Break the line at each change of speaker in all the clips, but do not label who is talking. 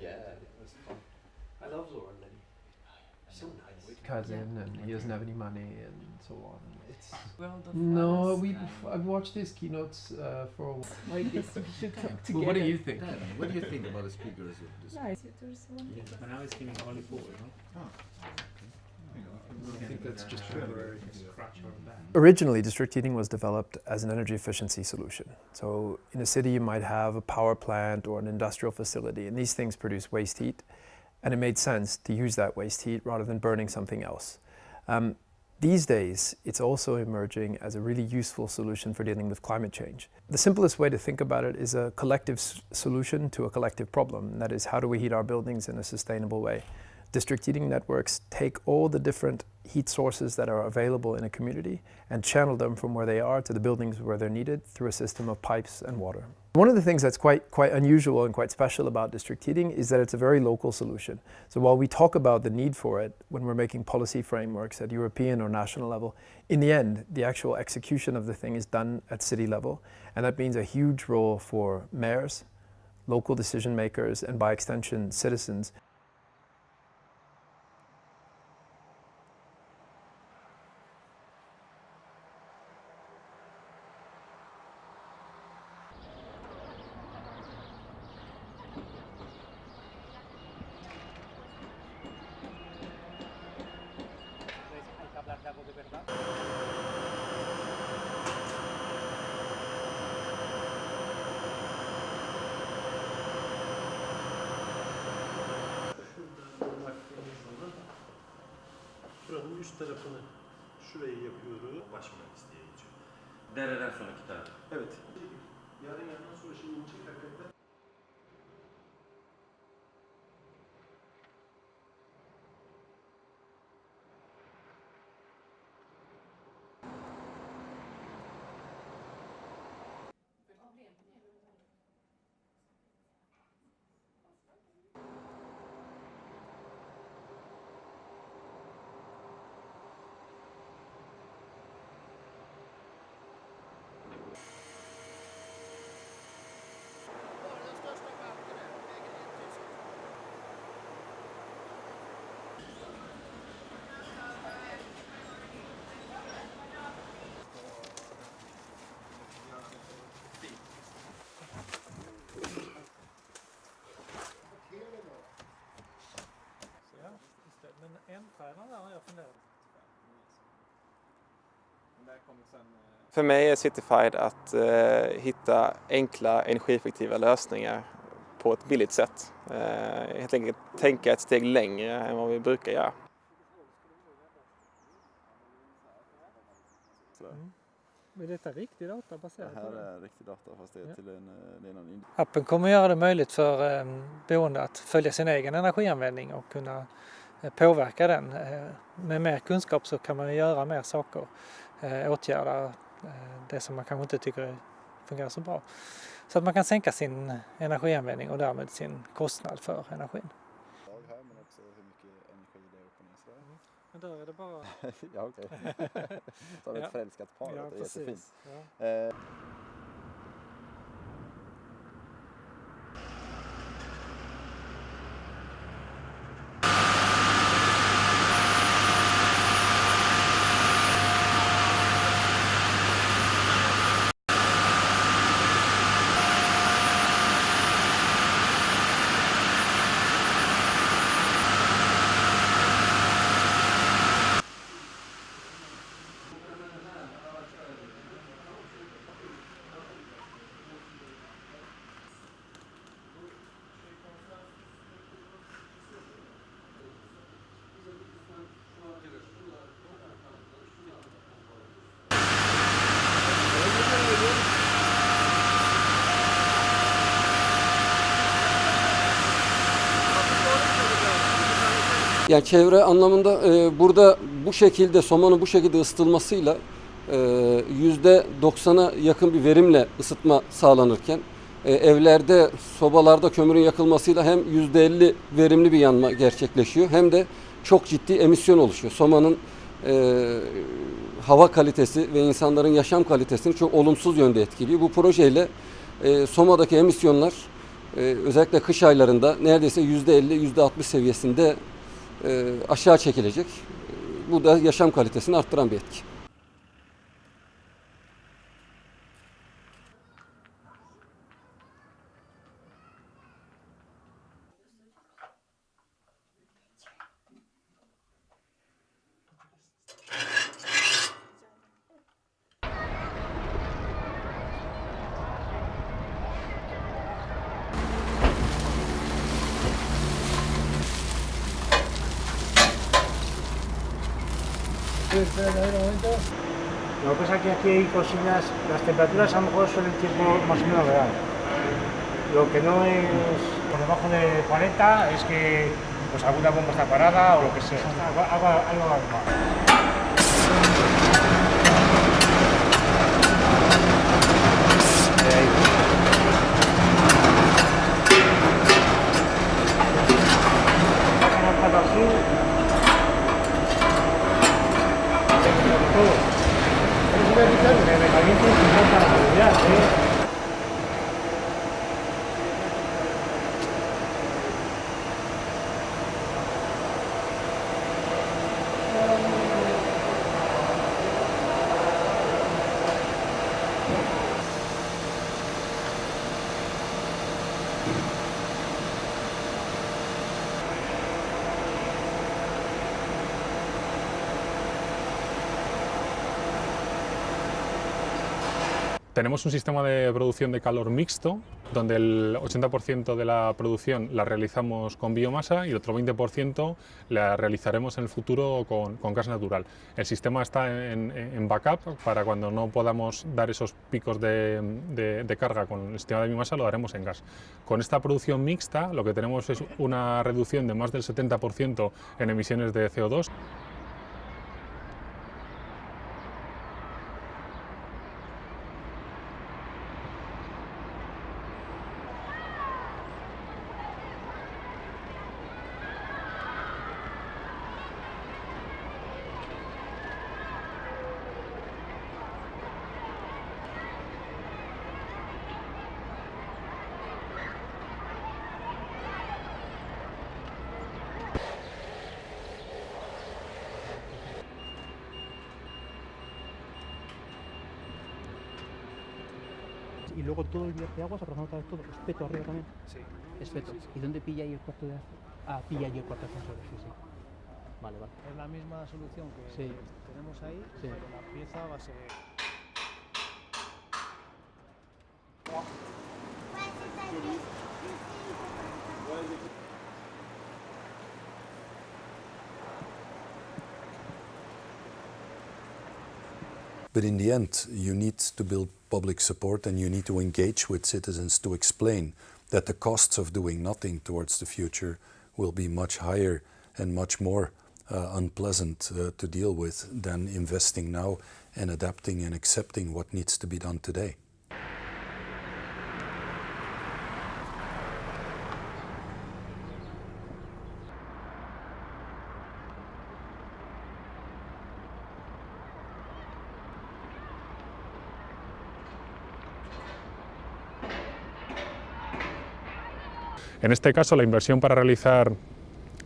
Yeah, it was fun. I love Laura and Lenny. So nice.
Cousin, and he doesn't have any money, and so on. It's
World of
no,
Wallace
I've watched his keynotes for a while.
Like this, we should talk together.
Well, what do you think?
What do you think about the speakers of this?
Nice.
Men now är skrivning only 4,
I think that's just temporary.
Scratch or back.
Originally, district heating was developed as an energy efficiency solution. So in a city you might have a power plant or an industrial facility, and these things produce waste heat, and it made sense to use that waste heat rather than burning something else. These days, it's also emerging as a really useful solution for dealing with climate change. The simplest way to think about it is a collective solution to a collective problem, and that is, how do we heat our buildings in a sustainable way? District heating networks take all the different heat sources that are available in a community and channel them from where they are to the buildings where they're needed through a system of pipes and water. One of the things that's quite unusual and quite special about district heating is that it's a very local solution. So while we talk about the need for it when we're making policy frameworks at European or national level, in the end, the actual execution of the thing is done at city level, and that means a huge role for mayors, local decision makers, and by extension, citizens.
Şuranın üst tarafını şurayı yapıyoruz.
Baş mühendisliğe geçiyor.
Dereden sonraki taraf.
Evet. Yarın sonra şimdi inecek hakikaten.
För mig är Cityfied att hitta enkla energieffektiva lösningar på ett billigt sätt. Helt enkelt tänka ett steg längre än vad vi brukar göra.
Är detta riktig data baserat på det?
Det här är riktig data fast det är till en
Appen kommer göra det möjligt för boende att följa sin egen energianvändning och kunna påverka den. Med mer kunskap så kan man göra mer saker, åtgärda det som man kanske inte tycker fungerar så bra. Så att man kan sänka sin energianvändning och därmed sin kostnad för energin.
Men också hur mycket energi det är upp och ner.
Men då är det bara...
Ja, okej. Så har vi ett förälskat par.
Ja,
det är
precis.
jättefint.
Ja.
Yani çevre anlamında burada bu şekilde somanın bu şekilde ısıtılmasıyla %90'a yakın bir verimle ısıtma sağlanırken evlerde sobalarda kömürün yakılmasıyla hem %50 verimli bir yanma gerçekleşiyor hem de çok ciddi emisyon oluşuyor. Somanın hava kalitesi ve insanların yaşam kalitesini çok olumsuz yönde etkiliyor. Bu projeyle Soma'daki emisyonlar özellikle kış aylarında neredeyse %50, %60 seviyesinde aşağı çekilecek. Bu da yaşam kalitesini arttıran bir etki.
Lo que pasa es que aquí hay cosillas, las temperaturas a lo mejor son el tiempo más o menos real. Lo que no es por debajo de 40 es que pues alguna bomba está parada o lo que sea. Algo normal.
Tenemos un sistema de producción de calor mixto, donde el 80% de la producción la realizamos con biomasa y el otro 20% la realizaremos en el futuro con gas natural. El sistema está en backup para cuando no podamos dar esos picos de carga con el sistema de biomasa, lo daremos en gas. Con esta producción mixta lo que tenemos es una reducción de más del 70% en emisiones de CO2.
Y luego todo el vierteaguas, aproximando otra vez todo, espeto arriba también.
Sí.
Espeto. ¿Y dónde pilla ahí el cuarto de ascensor? Ah, pilla ahí el cuarto de ascensor, sí, sí. Vale, vale.
Es la misma solución que tenemos ahí, pero la pieza va a ser...
But in the end, you need to build public support and you need to engage with citizens to explain that the costs of doing nothing towards the future will be much higher and much more unpleasant to deal with than investing now and adapting and accepting what needs to be done today.
En este caso, la inversión para realizar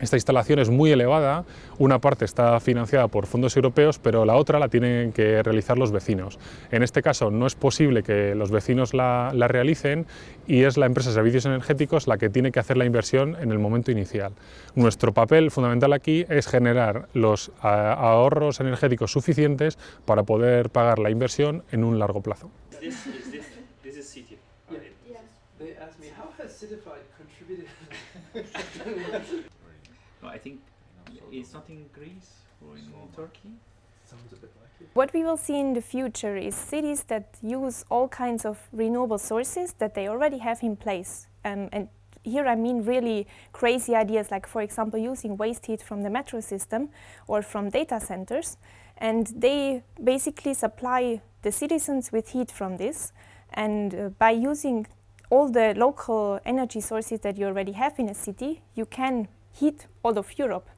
esta instalación es muy elevada. Una parte está financiada por fondos europeos, pero la otra la tienen que realizar los vecinos. En este caso no es posible que los vecinos la realicen y es la empresa de servicios energéticos la que tiene que hacer la inversión en el momento inicial. Nuestro papel fundamental aquí es generar los ahorros energéticos suficientes para poder pagar la inversión en un largo plazo.
They asked me, how has Cityfied contributed?
No, I think it's not in Greece or in Turkey.
Sounds a bit like it.
What we will see in the future is cities that use all kinds of renewable sources that they already have in place. And here I mean really crazy ideas like, for example, using waste heat from the metro system or from data centers. And they basically supply the citizens with heat from this. And by using all the local energy sources that you already have in a city, you can heat all of Europe.